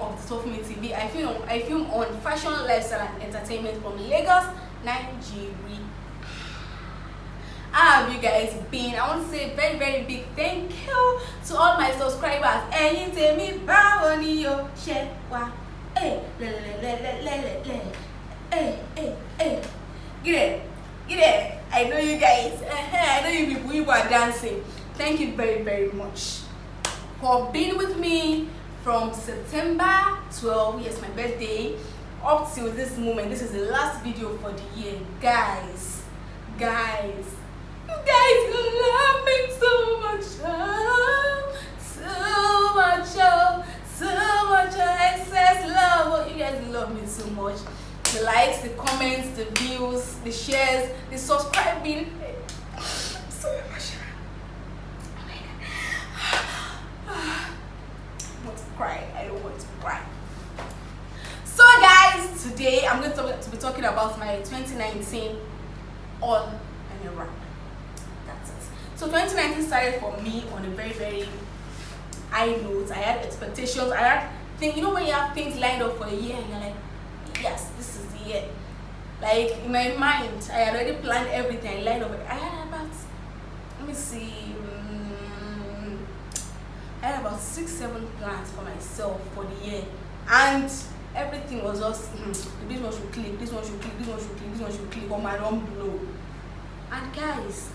of Thetofunmie TV. I film on fashion, lifestyle, and entertainment from Lagos, Nigeria. How have you guys been? I want to say a very, very big thank you to all my subscribers. Ẹ̀yin tèmi báwo ni o ṣe wà? Hey, get it. I know you guys. I know you people are dancing. Thank you very, very much for being with me from September 12, yes, my birthday, up till this moment. This is the last video for the year, guys. You guys love me so much, so much excess love. Oh, you guys love me so much. The likes, the comments, the views, the shares, the subscribing. I'm so emotional. Oh my God. I want to cry. I don't want to cry. So guys, today I'm going to be talking about my 2019 all and a wrap. That's it. So 2019 started for me on a very, very high note. I had expectations. I had things, you know, when you have things lined up for a year and you're like, yes, this is the year. Like in my mind, I had already planned everything, lined up. I had about, let me see, I had about 6-7 plans for myself for the year, and everything was just this one should click, this one should click, this one should click, this one should click on my own blow. And guys,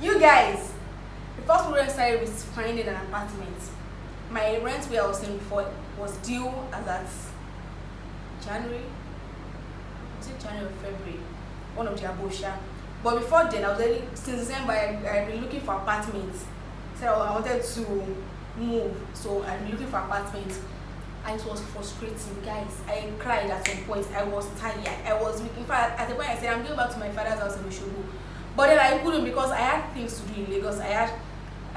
you guys, the first problem started with finding an apartment. My rent where I was staying before was due as at January. Was it January or February? One of the abosha. But before then, I was already, since December, I've been looking for apartments. So I wanted to move, so I've been looking for apartments, and it was frustrating, guys. I cried at some point. I was tired. I was, in fact, at the point I said I'm going back to my father's house in Oshogo, but then I couldn't because I had things to do in Lagos. I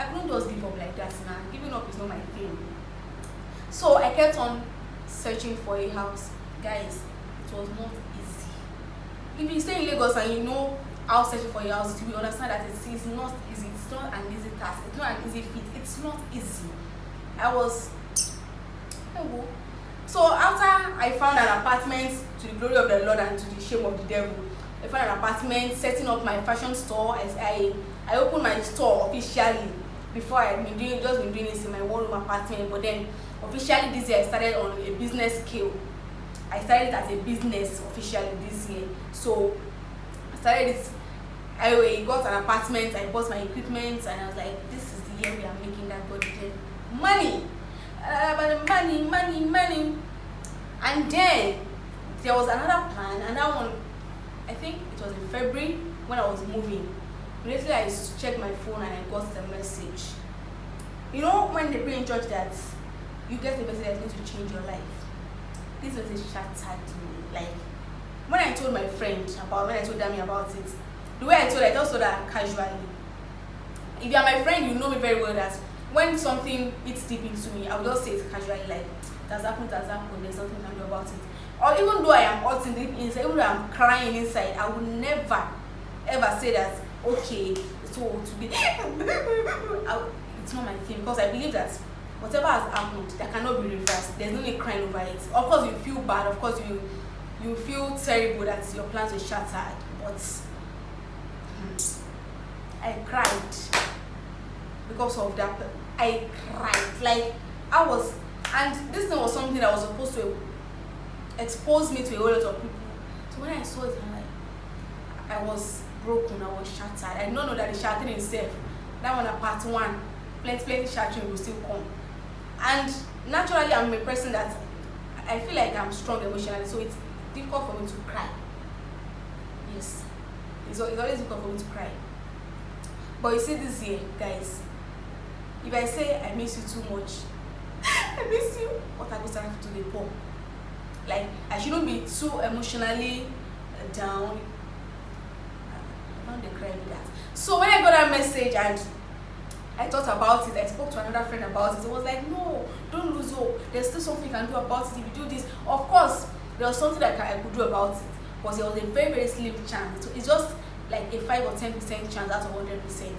couldn't just give up like that now. Giving up is not my thing. So I kept on searching for a house. Guys, it was not easy. If you stay in Lagos and you know how searching for a house, you will understand that it is not easy. It's not an easy task. It's not an easy feat. It's not easy. So after I found an apartment, to the glory of the Lord and to the shame of the devil, I found an apartment, setting up my fashion store. As I opened my store officially. Before I had been doing this in my one-room apartment, but then officially this year I started on a business scale. I started as a business officially this year. So I started it. I got an apartment, I bought my equipment, and I was like, this is the year we are making that budgeted money. Money. And then there was another plan, and that one, I think it was in February when I was moving. Immediately I checked my phone and I got the message. You know when they pray in church that you get a message that's going to change your life? This message shattered me. Like when I told my friend when I told Dami about it, the way I just told her casually. If you are my friend, you know me very well that when something hits deep into me, I will just say it casually, like that's happened, there's something I can do about it. Or even though I am hurting deep inside, even though I'm crying inside, I would never ever say that, okay, so today it's not my thing, because I believe that whatever has happened, that cannot be reversed. There's no need crying over it. Of course you feel bad, of course you feel terrible that your plans were shattered, but I cried because of that. I cried, like I was, and this thing was something that was supposed to expose me to a whole lot of people. So when I saw it, I'm like, I was broken, I was shattered. I did not know that the shattering itself, that one, part one, plenty shattering will still come. And naturally, I'm a person that I feel like I'm strong emotionally, so it's difficult for me to cry. Yes, it's always difficult for me to cry. But you see, this year, guys, if I say I miss you too much, I miss you, what I go to the poor. Like, I shouldn't be too emotionally down. I don't cry with that. So when I got that message and I thought about it, I spoke to another friend about it. It was like, no, don't lose hope. There's still something you can do about it if you do this. Of course, there was something that I could do about it, but there was a very, very slim chance. So it's just like a 5 or 10% chance out of 100%.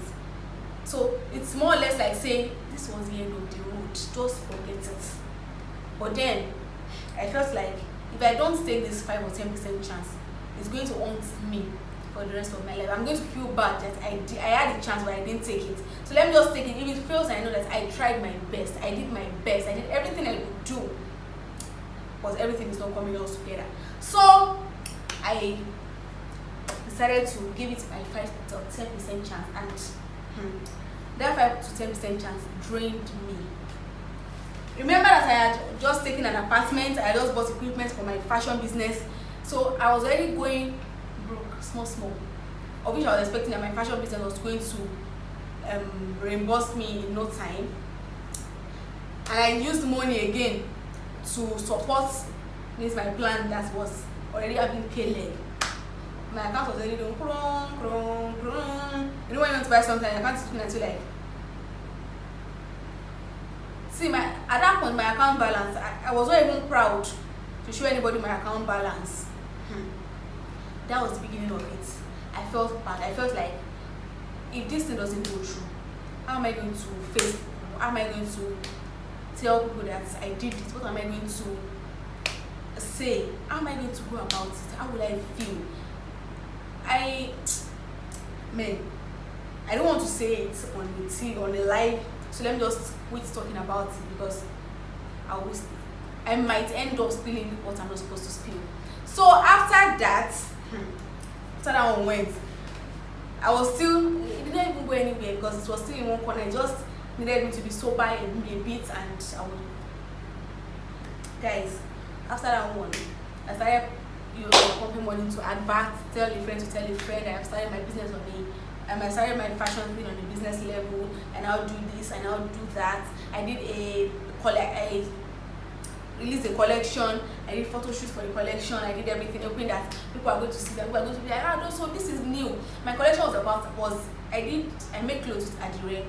So it's more or less like saying this was the end of the road, just forget it. But then I felt like if I don't take this 5 or 10% chance, it's going to haunt me for the rest of my life. I'm going to feel bad that I had a chance but I didn't take it. So let me just take it. If it fails, I know that I tried my best. I did my best. I did everything I could do. But everything is not coming all together. So I decided to give it my 5 to 10% chance, and that 5 to 10% chance drained me. Remember that I had just taken an apartment, I just bought equipment for my fashion business, so I was already going broke, small, of which I was expecting that my fashion business was going to reimburse me in no time, and I used money again to support this my plan that was already having K-leg. My account was already doing krong. You know when you want to buy something, your account is looking at you like. See, at that point, my account balance, I was not even proud to show anybody my account balance. That was the beginning of it. I felt bad. I felt like, if this thing doesn't go through, how am I going to face people? How am I going to tell people that I did this? What am I going to say? How am I going to go about it? How will I feel? I don't want to say it on the TV, on the live, so let me just quit talking about it, because I might end up spilling what I'm not supposed to spill. So after that one went, I was still, it didn't even go anywhere because it was still in one corner. It just needed me to be sober a bit, and I would, guys, after that one, I started pumping money to advert, tell a friend to tell a friend. I have started my business on I started my fashion thing on the business level, and I'll do this and I'll do that. I released a collection, I did photo shoots for the collection, I did everything, hoping that people are going to see them, people are going to be like, no, so this is new. My collection I made clothes with Adire,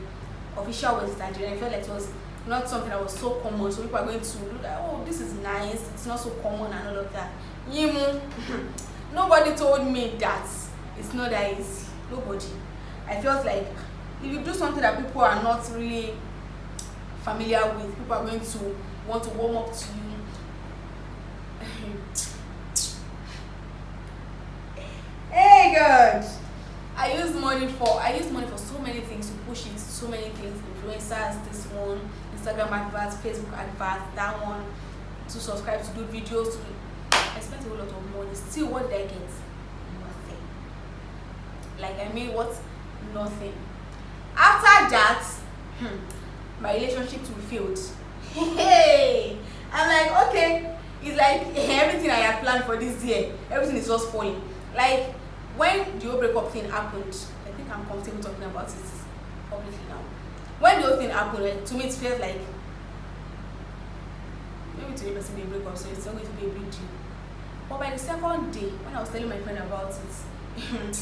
official wears with Adire. I felt like it was not something that was so common, so people are going to look at, oh, this is nice, it's not so common and all of that. Nobody told me that it's not that easy. Nobody. I felt like if you do something that people are not really familiar with, people are going to want to warm up to you. Hey God, I used money for so many things, to push it, so many things, influencers, this one, Instagram adverts, Facebook adverts, that one, to subscribe, to do videos, I spent a whole lot of money. Still, what did I get? Nothing. What? Nothing. After that, my relationship too failed. Hey, I'm like, okay, it's like everything I had planned for this year, everything is just falling. Like when the whole breakup thing happened, I think I'm comfortable talking about it publicly now. When the whole thing happened, to me it felt like maybe to the person they break up, so it's not going to be a big deal. But by the second day, when I was telling my friend about it,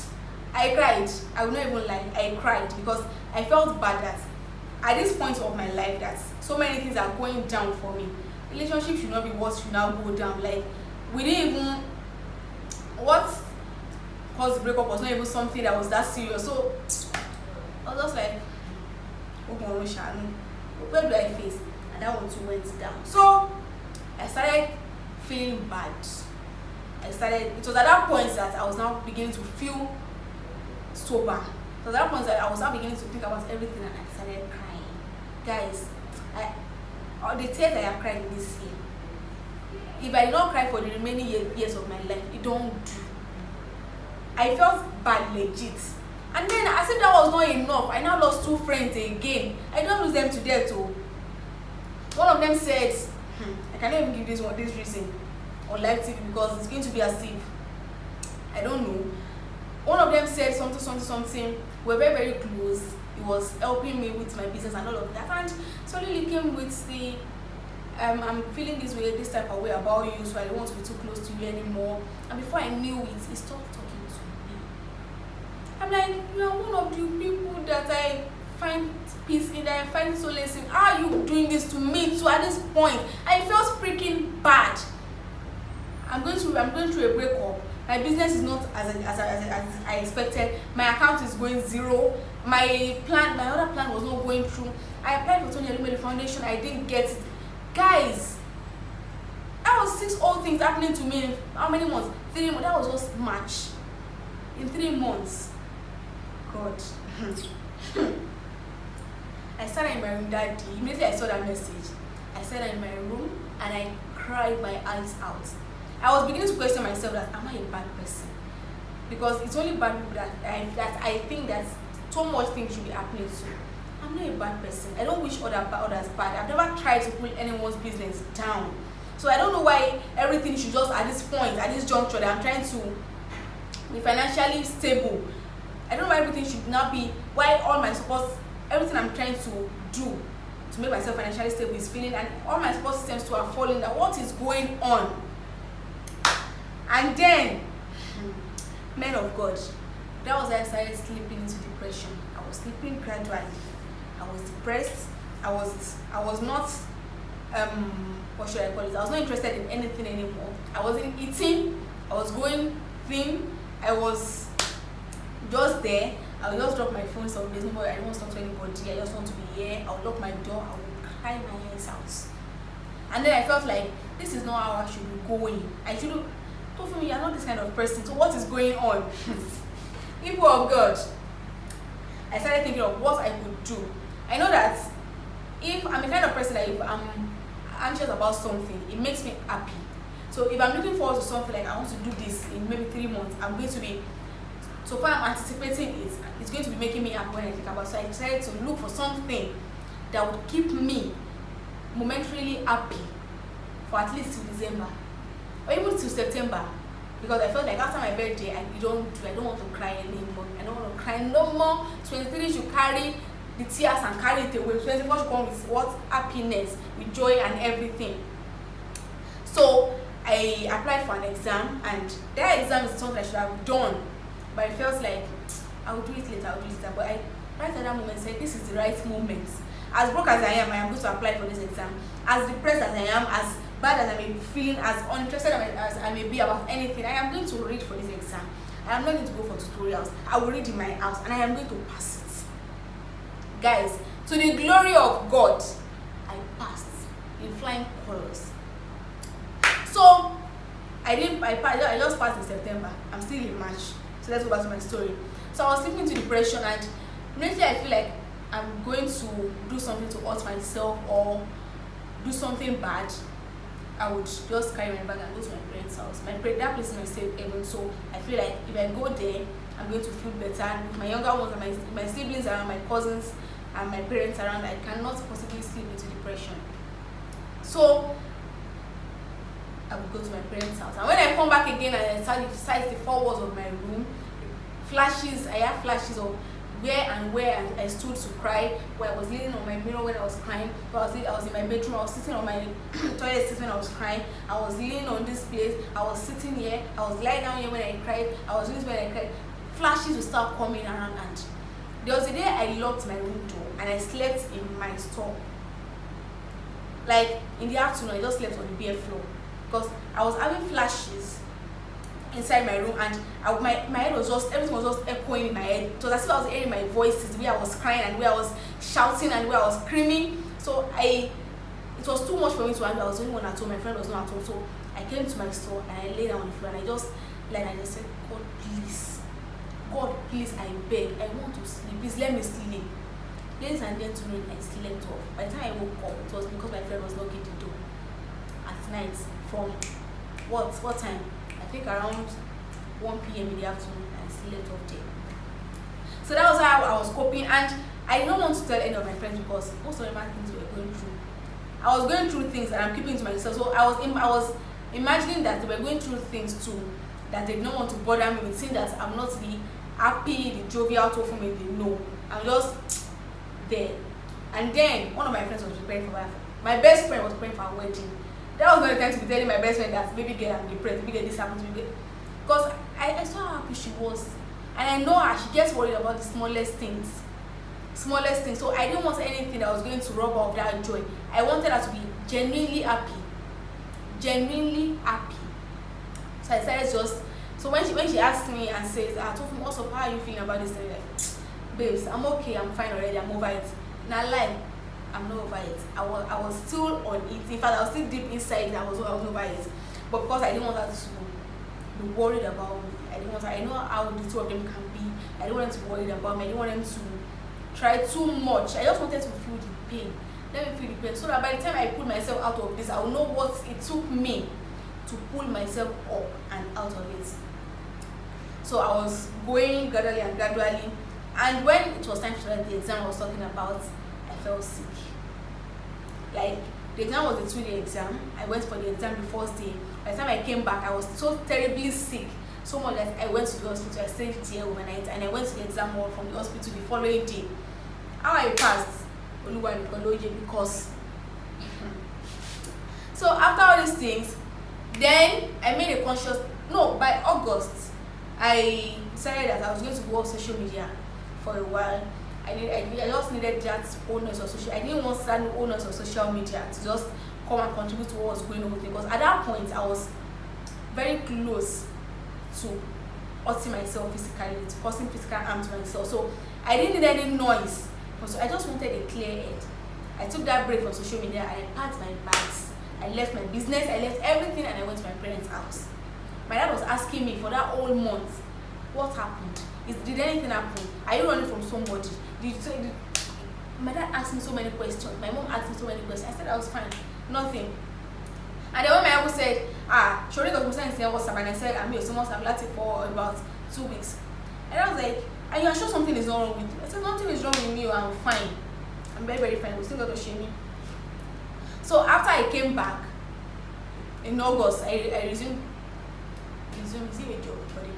I cried. I will not even lie, I cried, because I felt bad that at this point of my life that so many things are going down for me. Relationship should not be what should now go down. Like, we didn't even, what caused the breakup was not even something that was that serious. So I was just like, where do I face? And that one too went down. So I started feeling bad. It was at that point that I was now beginning to feel sober. So at that point that I was now beginning to think about everything, and I started crying. Guys, all the tears I have cried in this year, if I did not cry for the remaining years of my life, it don't do. I felt bad, legit. And then as if that was not enough, I now lost 2 friends again. I don't lose them to death too. One of them said, I cannot even give this reason on live TV because it's going to be as if, I don't know. One of them said something. We're very, very close. He was helping me with my business and all of that. And slowly came with the, I'm feeling this type of way about you, so I don't want to be too close to you anymore. And before I knew it, he stopped talking to me. I'm like, you are one of the people that I find peace in, that I find solace in. How are you doing this to me too at this point? I felt freaking bad. I'm going through a breakup. My business is not as I expected. My account is going zero. my other plan was not going through. I applied for Tony Elumelu Foundation, I didn't get it. Guys, that was 6 old things happening to me in how many months? 3 months. That was just March. In 3 months. God. I sat in my room that day. Immediately I saw that message. I sat in my room and I cried my eyes out. I was beginning to question myself that, am I a bad person? Because it's only bad people that I think that so much things should be happening to. I'm not a bad person. I don't wish others bad. I've never tried to pull anyone's business down. So I don't know why everything should just, at this point, at this juncture, that I'm trying to be financially stable. I don't know why everything should not be, why all my support, everything I'm trying to do to make myself financially stable is failing, and all my support systems too are falling. That what is going on? And then, men of God, that was why I started slipping into depression. I was slipping gradually. I was depressed. I was not what should I call it? I was not interested in anything anymore. I wasn't eating. I was going thin. I was just there. I would just drop my phone some days. I don't want to talk to anybody. I just want to be here. I would lock my door. I would cry my eyes out. And then I felt like this is not how I should be going. I should have told me, you're not this kind of person. So what is going on? People of God, I started thinking of what I could do. I know that if I'm the kind of person that if I'm anxious about something, it makes me happy. So if I'm looking forward to something, like I want to do this in maybe 3 months, I'm going to be, so far I'm anticipating it, it's going to be making me happy when I think about it. So I decided to look for something that would keep me momentarily happy for at least till December or even till September, because I felt like after my birthday I don't want to cry anymore. I don't want to cry no more. 23 should carry the tears and carry it away. 24 should come with what? Happiness, with joy and everything. So I applied for an exam, and that exam is something I should have done, but I felt like I will do it later. But I right at that moment said, this is the right moment. As broke as I am going to apply for this exam. As depressed as I am, as bad as I may be feeling, as uninterested as I may be about anything, I am going to read for this exam. I am not going to go for tutorials. I will read in my house and I am going to pass it. Guys, to the glory of God, I passed in flying colors. So I just passed in September. I'm still in March. So let's go back to my story. So I was slipping into depression, and immediately I feel like I'm going to do something to hurt myself or do something bad. I would just carry my bag and go to my parents' house. That place is my safe haven. So I feel like if I go there, I'm going to feel better. With my younger ones and my siblings around, my cousins and my parents around, I cannot possibly slip into depression. So I would go to my parents' house. And when I come back again and I start inside the 4 walls of my room, I have flashes of where I stood to cry, where I was leaning on my mirror when I was crying, where I was in my bedroom, I was sitting on my toilet seat when I was crying, I was leaning on this place, I was sitting here, I was lying down here when I cried, I was doing this when I cried. Flashes will start coming around, and there was a day I locked my room door and I slept in my store. Like in the afternoon, I just slept on the bare floor because I was having flashes inside my room, and my head was just, everything was just echoing in my head. It was as if I was hearing my voices, where I was crying and where I was shouting and where I was screaming. So it was too much for me to handle. I was the only one at home, my friend was not at home. So I came to my store and I lay down on the floor and I just said, God please, I beg, I want to sleep, please let me sleep. Ladies and gentlemen, I slept off. By the time I woke up, it was because my friend was knocking the door at night from what time? I think around 1 p.m. in the afternoon. I slept off there. So that was how I was coping, and I did not want to tell any of my friends because most of the bad things we were going through. I was going through things and I'm keeping to myself. So I was imagining that they were going through things too, that they did not want to bother me with seeing that I'm not the happy, the jovial Thetofunmie they know. I'm just there. And then one of my friends was preparing for my best friend was preparing for a wedding. That was not the time to be telling my best friend that baby girl, I'm depressed, baby girl, this happened to me. Because I saw how happy she was. And I know her, she gets worried about the smallest things. So I didn't want anything that was going to rob her of that joy. I wanted her to be genuinely happy. So I started so when she asked me and says, Thetofunmie, what's up, how are you feeling about this? I'm like, babes, I'm okay, I'm fine already, I'm over it. Now like, I'm not over it. I was still on it. In fact, I was still deep inside. I was over it. But because I didn't want her to be worried about me, I know how the two of them can be. I didn't want them to be worried about me. I didn't want them to try too much. I just wanted to feel the pain. Let me feel the pain, so that by the time I pull myself out of this, I will know what it took me to pull myself up and out of it. So I was going gradually, and when it was time to write the exam I was talking about, I felt sick. Like, the exam was a 2-day exam. I went for the exam the first day. By the time I came back, I was so terribly sick, so much that I went to the hospital. I stayed there overnight, and I went to the exam hall from the hospital the following day. How I passed, because so after all these things, then I made a conscious, no, by August I decided that I was going to go off social media for a while. I just needed that owners of social. I didn't want certain owners of social media to just come and contribute to what was going on with me, because at that point I was very close to hurting myself physically, to causing physical harm to myself. So I didn't need any noise. So I just wanted a clear head. I took that break from social media and I packed my bags. I left my business, I left everything, and I went to my parents' house. My dad was asking me for that whole month, what happened? Did anything happen? Are you running from somebody? My dad asked me so many questions. My mom asked me so many questions. I said I was fine, nothing. And then when my uncle said, Shori got concerned in WhatsApp, and I said, I'm your someone's tablet for about 2 weeks. And I was like, are you sure something is not wrong with you? I said, nothing is wrong with me, I'm fine. I'm very, very fine. We still got to shame me. So after I came back in August, I resumed is it a job, buddy?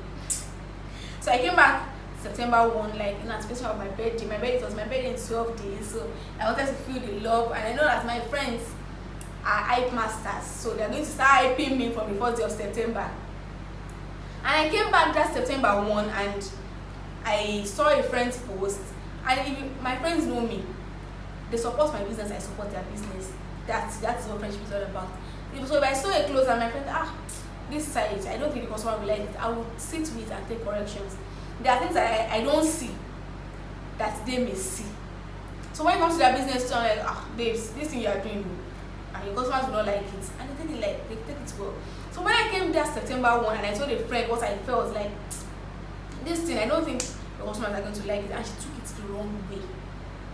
So I came back September 1, like in anticipation of my birthday. It was my birthday in 12 days, so I wanted to feel the love, and I know that my friends are hype masters, so they're going to start hyping me from the first day of September. And I came back that September 1, and I saw a friend's post, and if my friends know me, they support my business, I support their business. That's what friendship is all about. So if I saw a clothes and my friend, this size, I don't think the customer will like it, I will sit with and take corrections. There are things that I don't see that they may see. So when it comes to their business, I'm like, babes, this thing you are doing, and your customers will not like it, and they take it well. So when I came there September 1 and I told a friend what I felt, like, this thing, I don't think the customers are going to like it, and she took it the wrong way.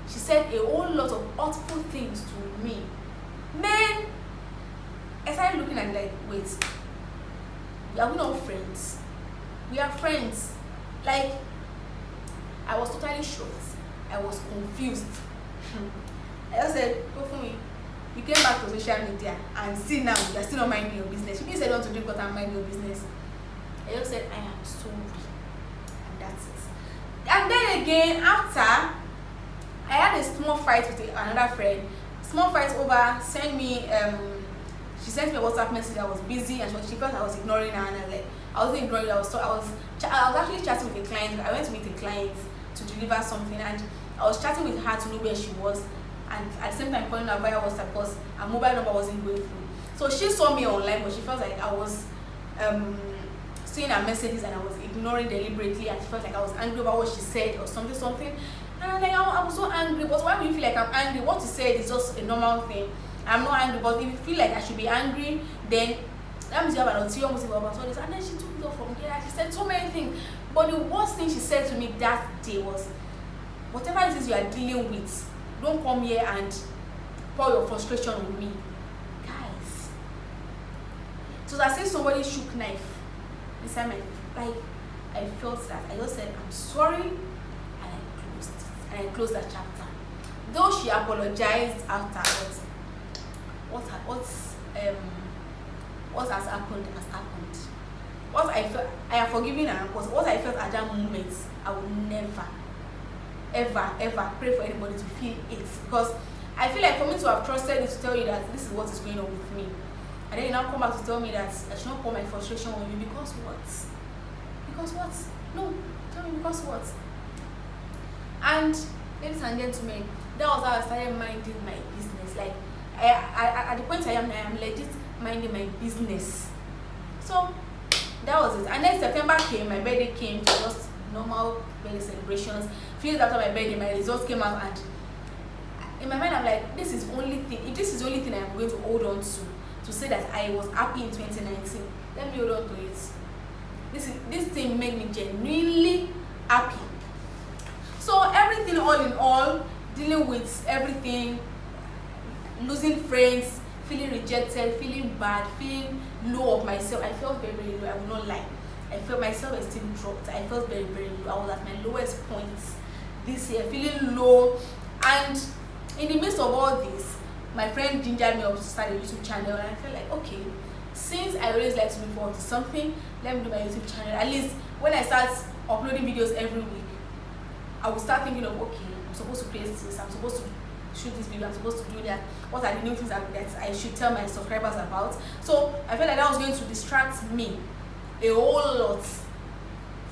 She said a whole lot of hurtful things to me. Man, I started looking at like, wait, are we not friends? We are friends. Like, I was totally shocked. I was confused. I just said, Thetofunmie, you came back to social media and see now you're still not minding your business. You didn't say you want to drink water and mind your business. I just said, I am sorry. And that's it. And then again, after, I had a small fight with another friend. Small fight over, she sent me a WhatsApp message. I was busy, and she felt I was ignoring her, and I wasn't ignoring her. I was actually chatting with a client. I went to meet a client to deliver something, and I was chatting with her to know where she was, and at the same time calling her via WhatsApp because her mobile number wasn't going through. So she saw me online, but she felt like I was seeing her messages and I was ignoring deliberately, and she felt like I was angry about what she said or something. And I'm like, I was so angry, but why do you feel like I'm angry? What you said is just a normal thing. I'm not angry, but if you feel like I should be angry, then that means you have an ulterior motive about all this. And then she took it off from there. She said so many things. But the worst thing she said to me that day was, whatever it is you are dealing with, don't come here and pour your frustration on me. Guys. So as if somebody shook knife inside my, like, I felt that. I just said, I'm sorry, and I closed that chapter. Though she apologized afterwards, what has happened has happened. What I felt, I have forgiven her, was what I felt at that moment. I will never, ever pray for anybody to feel it, because I feel like for me to have trusted you to tell you that this is what is going on with me, and then you now come back to tell me that I should not pour my frustration on you, because what? Because what? No, tell me because what? And ladies and gentlemen, that was how I started minding my business. Like, at the point I am legit minding my business. So that was it. And then September came, my birthday came to just normal birthday celebrations. Few days after my birthday, my results came out, and in my mind I'm like, this is only thing, if this is the only thing I'm going to hold on to say that I was happy in 2019, let me hold on to it. This thing made me genuinely happy. So everything, all in all, dealing with everything, losing friends, feeling rejected, feeling bad, feeling low of myself. I felt very, very low, I will not lie. I felt my self-esteem dropped. I felt very, very low. I was at my lowest point this year, feeling low. And in the midst of all this, my friend gingered me up to start a YouTube channel, and I felt like, okay, since I always like to look forward to something, let me do my YouTube channel. At least when I start uploading videos every week, I will start thinking of, okay, I'm supposed to create this, I'm supposed to shoot this video, I'm supposed to do that. What are the new things that I should tell my subscribers about? So I felt like that was going to distract me a whole lot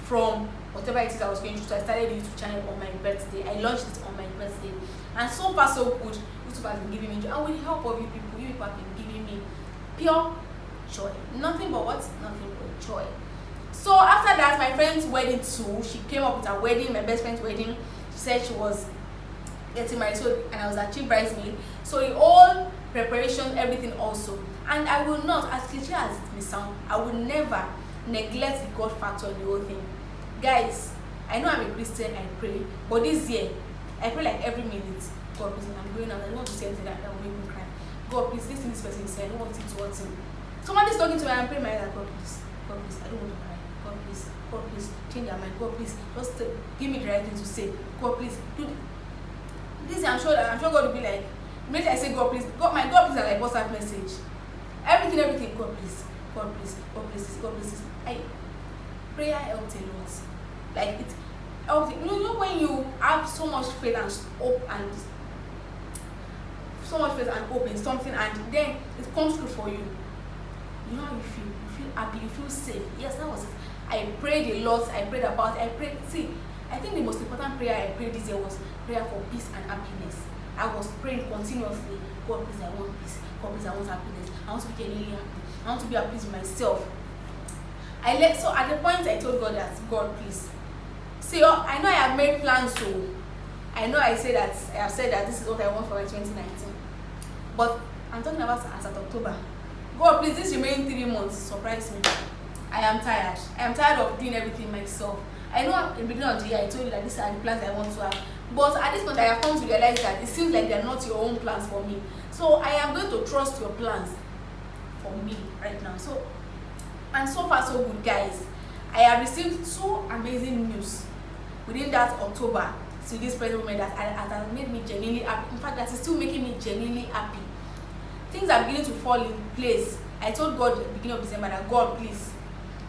from whatever it is I was going to do. So I started a YouTube channel on my birthday. I launched it on my birthday, and so far so good. YouTube has been giving me joy, and with the help of you people have been giving me pure joy. Nothing but what? Nothing but joy. So after that, my friend's wedding too, she came up with her wedding, my best friend's wedding. She said she was getting married, so, and I was a chief bridesmaid. So the whole preparation, everything also. And I will not, as cliche as it may sound, I will never neglect the God factor in the whole thing. Guys, I know I'm a Christian, I pray, but this year I pray like every minute. God, please, I'm going out, I don't want to say anything that will make me cry. God, please, listen to this person say, I don't want it to hurt him. Somebody's talking to me, I'm praying my head, God, please, I don't want to cry. God, please, change their mind. God, please, just give me the right thing to say. God, please, do this. I'm sure God will be like, immediately I say God, please, my God, please, are like WhatsApp message. Everything, God, please, God, please, God, please, God, please. Prayer helped a lot. Like it helped. You know when you have so much faith and hope in something, and then it comes through for you. You know how you feel. You feel happy. You feel safe. Yes, that was it. I prayed a lot. I prayed about it. See, I think the most important prayer I prayed this year was prayer for peace and happiness. I was praying continuously. God, please, I want peace. God, please, I want happiness. I want to be genuinely happy. I want to be at peace with myself. So at the point I told God that, God, please. See, I know I have made plans, so I know I have said that this is what I want for my 2019. But I'm talking about as at October. God, please, this remaining 3 months, surprise me. I am tired. I am tired of doing everything myself. I know in the beginning of the year I told you that these are the plans I want to have. But at this point I have come to realize that it seems like they are not your own plans for me. So I am going to trust your plans for me right now. And so far so good, guys. I have received 2 amazing news within that October to this present moment that has made me genuinely happy. In fact, that is still making me genuinely happy. Things are beginning to fall in place. I told God at the beginning of December that, God, please,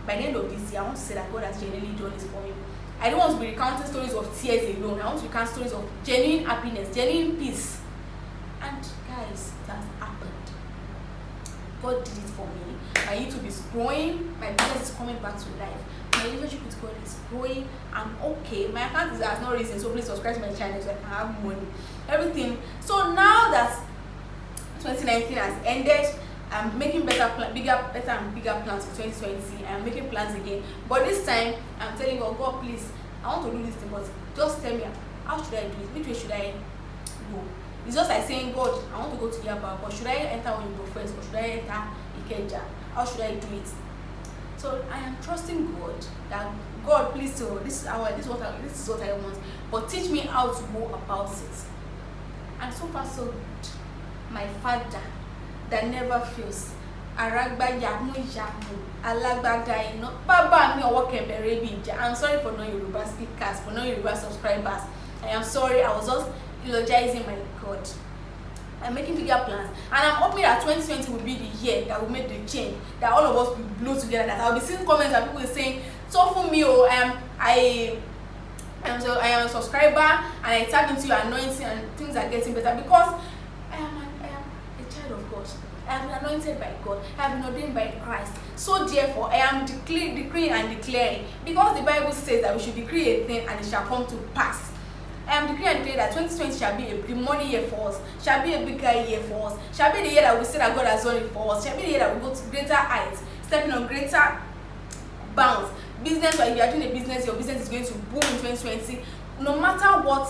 by the end of this year, I want to say that God has genuinely done this for me. I don't want to be recounting stories of tears alone. I want to recount stories of genuine happiness, genuine peace. And guys, it has happened. God did it for me. My YouTube is growing. My business is coming back to life. My relationship with God is growing. I'm okay. My account has no reason, so please subscribe to my channel so I can have money. Everything. So now that 2019 has ended, I'm making better and bigger plans for 2020. I'm making plans again. But this time, I'm telling God, God, please, I want to do this thing, but just tell me, how should I do it? Which way should I go? It's just like saying, God, I want to go to Yaba, but should I enter Oyinbo first, or should I enter Ikeja? How should I do it? So I am trusting God that, God, please, so this is what I want, but teach me how to go about it. And so far so good. My Father that never fails. Aragbaja mu jamu, alagbada ino. Baba mi owo kebere bi ija. I'm sorry for non-Yoruba speakers, for non-Yoruba subscribers. I am sorry. I was just eulogizing my God. I'm making bigger plans, and I'm hoping that 2020 will be the year that will make the change. That all of us will blow together. That I'll be seeing comments that people are saying, "Thetofunmie, I am a subscriber, and I tap into your anointing, and things are getting better because I am a child of God. I have been anointed by God. I have been ordained by Christ. So therefore, I am decreeing and declaring, because the Bible says that we should decree a thing and it shall come to pass. I am decreeing and declaring that 2020 shall be a money year for us, shall be a bigger year for us, shall be the year that we say that God has done it for us, shall be the year that we go to greater heights, stepping on greater bounds, business, or if you are doing a business, your business is going to boom in 2020, no matter what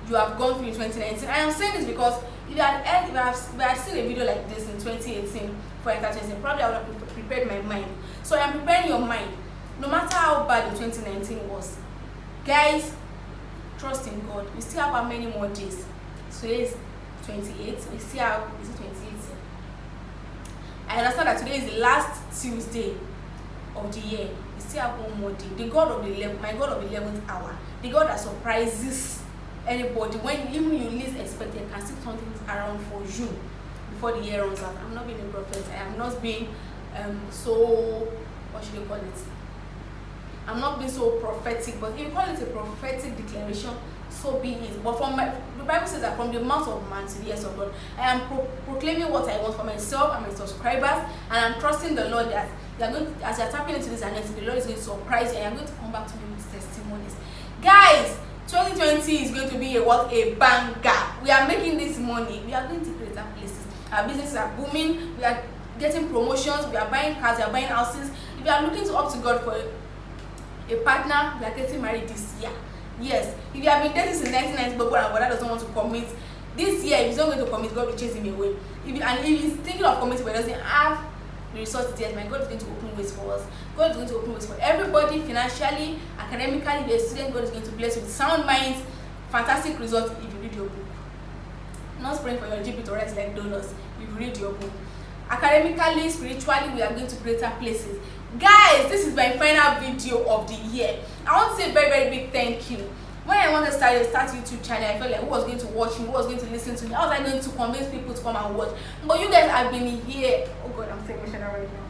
you have gone through in 2019. I am saying this because if you had seen a video like this in 2018 for entertainment, probably I would have prepared my mind. So I am preparing your mind. No matter how bad the 2019 was, guys, trust in God. We still have how many more days? Today is 28. We still have, is it 28? I understand that today is the last Tuesday of the year. We still have one more day. The God of the 11th, my God of the 11th hour, the God that surprises anybody when even you least expect it, can still turn things around for you before the year runs out. I'm not being a prophet. I am not being so, what should you call it? I'm not being so prophetic, but if you call it a prophetic declaration, so be it. But the Bible says that from the mouth of man to the ears of God, I am proclaiming what I want for myself and my subscribers, and I'm trusting the Lord that you are going to, as you are tapping into this anointing, the Lord is going to surprise you, and you are going to come back to me with testimonies. Guys, 2020 is going to be a banger. We are making this money. We are going to greater places. Our businesses are booming. We are getting promotions. We are buying cars. We are buying houses. If you are looking up to God for a partner, we are getting married this year. Yes, if you have been dating since 1990 but that doesn't want to commit, this year if he's not going to commit, God will chase him away. If he's thinking of committing but doesn't have the resources yet, my God is going to open ways for us. God is going to open ways for everybody, financially, academically. If you're a student, God is going to bless you with sound minds, fantastic results if you read your book. Not praying for your GP to rise like donuts if you read your book. Academically, spiritually, we are going to greater places. Guys, this is my final video of the year. I want to say a very, very big thank you. When I wanted to start YouTube channel, I felt like who was going to watch me, who was going to listen to me, how was I going to convince people to come and watch? But you guys have been here. Oh God, I'm so emotional right now.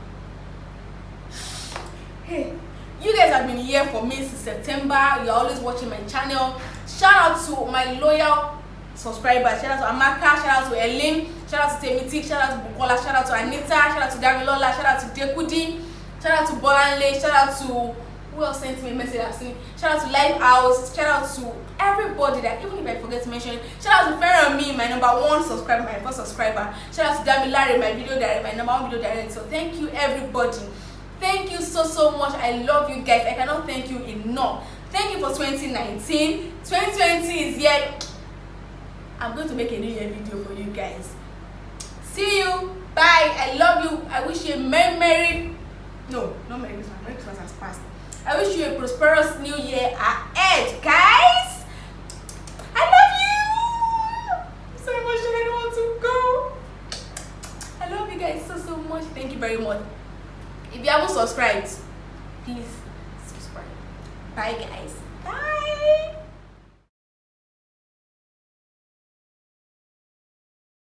Hey, you guys have been here for me since September. You're always watching my channel. Shout out to my loyal subscribers. Shout out to Amaka, shout out to Ellen, shout out to Temiti, shout out to Bukola, shout out to Anita, shout out to Damilola, shout out to Dekudi, shout out to Bolanle, shout out to who else sent me a message I've seen. Shout out to Lighthouse, shout out to everybody that even if I forget to mention, shout out to Thetofunmie, my #1 subscriber, my first subscriber. Shout out to Damilare, my video director, my #1 video director. So thank you everybody. Thank you so much. I love you guys. I cannot thank you enough. Thank you for 2019. 2020 is here. I'm going to make a new year video for you guys. See you. Bye. I love you. I wish you a Merry Christmas. Merry Christmas has passed. I wish you a prosperous new year ahead, guys. I love you so much. I don't want to go. I love you guys so much. Thank you very much. If you haven't subscribed, please subscribe. Bye, guys. Bye.